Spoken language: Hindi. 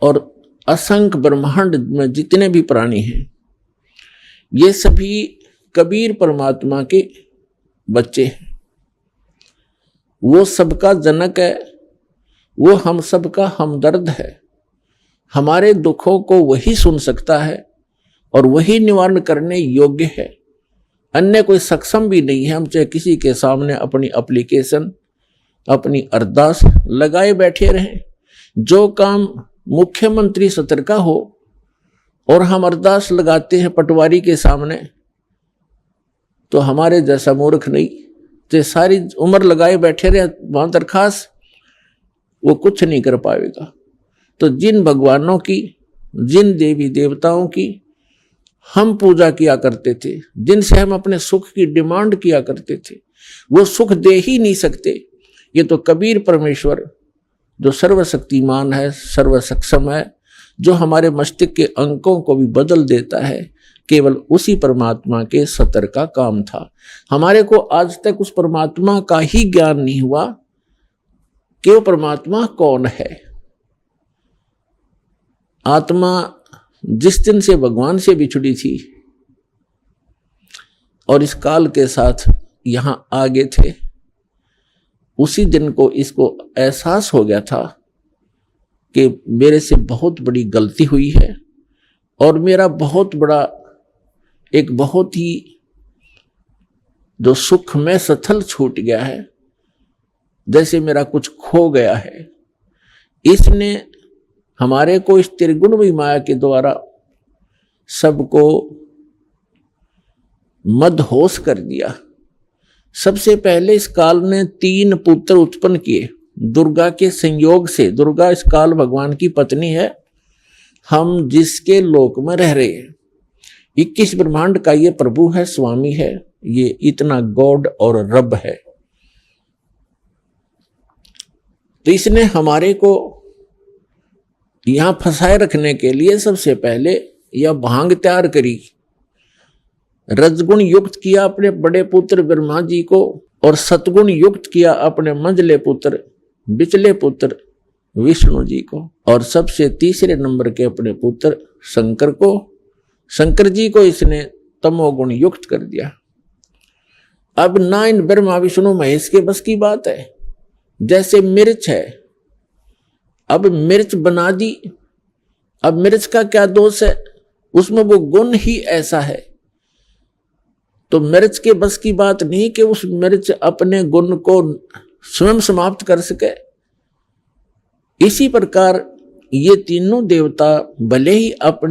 और असंख्य ब्रह्मांड में जितने भी प्राणी हैं, ये सभी कबीर परमात्मा के बच्चे हैं। वो सबका जनक है, वो हम सबका हमदर्द है। हमारे दुखों को वही सुन सकता है और वही निवारण करने योग्य है। अन्य कोई सक्षम भी नहीं है। हम चाहे किसी के सामने अपनी एप्लीकेशन, अपनी अरदास लगाए बैठे रहें, जो काम मुख्यमंत्री सत्र का हो और हम अरदास लगाते हैं पटवारी के सामने, तो हमारे जैसा मूर्ख नहीं, जो सारी उम्र लगाए बैठे रहे वहां दरखास्त, वो कुछ नहीं कर पाएगा। तो जिन भगवानों की, जिन देवी देवताओं की हम पूजा किया करते थे, जिनसे हम अपने सुख की डिमांड किया करते थे, वो सुख दे ही नहीं सकते। ये तो कबीर परमेश्वर जो सर्वशक्तिमान है, सर्वसक्षम है, जो हमारे मस्तिष्क के अंकों को भी बदल देता है, केवल उसी परमात्मा के सतर का काम था। हमारे को आज तक उस परमात्मा का ही ज्ञान नहीं हुआ कि वो परमात्मा कौन है। आत्मा जिस दिन से भगवान से बिछड़ी थी और इस काल के साथ यहां आगे थे, उसी दिन को इसको एहसास हो गया था कि मेरे से बहुत बड़ी गलती हुई है और मेरा बहुत बड़ा, एक बहुत ही जो सुख में सथल छूट गया है, जैसे मेरा कुछ खो गया है। इसने हमारे को इस त्रिगुणमयी माया के द्वारा सबको मदहोश कर दिया। सबसे पहले इस काल ने 3 पुत्र उत्पन्न किए दुर्गा के संयोग से। दुर्गा इस काल भगवान की पत्नी है, हम जिसके लोक में रह रहे हैं। 21 ब्रह्मांड का ये प्रभु है, स्वामी है, ये इतना गॉड और रब है। तो इसने हमारे को यहां फंसाए रखने के लिए सबसे पहले यह भांग तैयार करी, रजगुण युक्त किया अपने बड़े पुत्र ब्रह्मा जी को और सतगुण युक्त किया अपने मंझले पुत्र, बिचले पुत्र विष्णु जी को, और सबसे तीसरे नंबर के अपने पुत्र शंकर को, शंकर जी को इसने तमोगुण युक्त कर दिया। अब ना इन ब्रह्मा विष्णु महेश के बस की बात है। जैसे मिर्च है, अब मिर्च बना दी, अब मिर्च का क्या दोष है, उसमें वो गुण ही ऐसा है। तो मिर्च के बस की बात नहीं कि उस मिर्च अपने गुण को स्वयं समाप्त कर सके। इसी प्रकार ये तीनों देवता भले ही अपने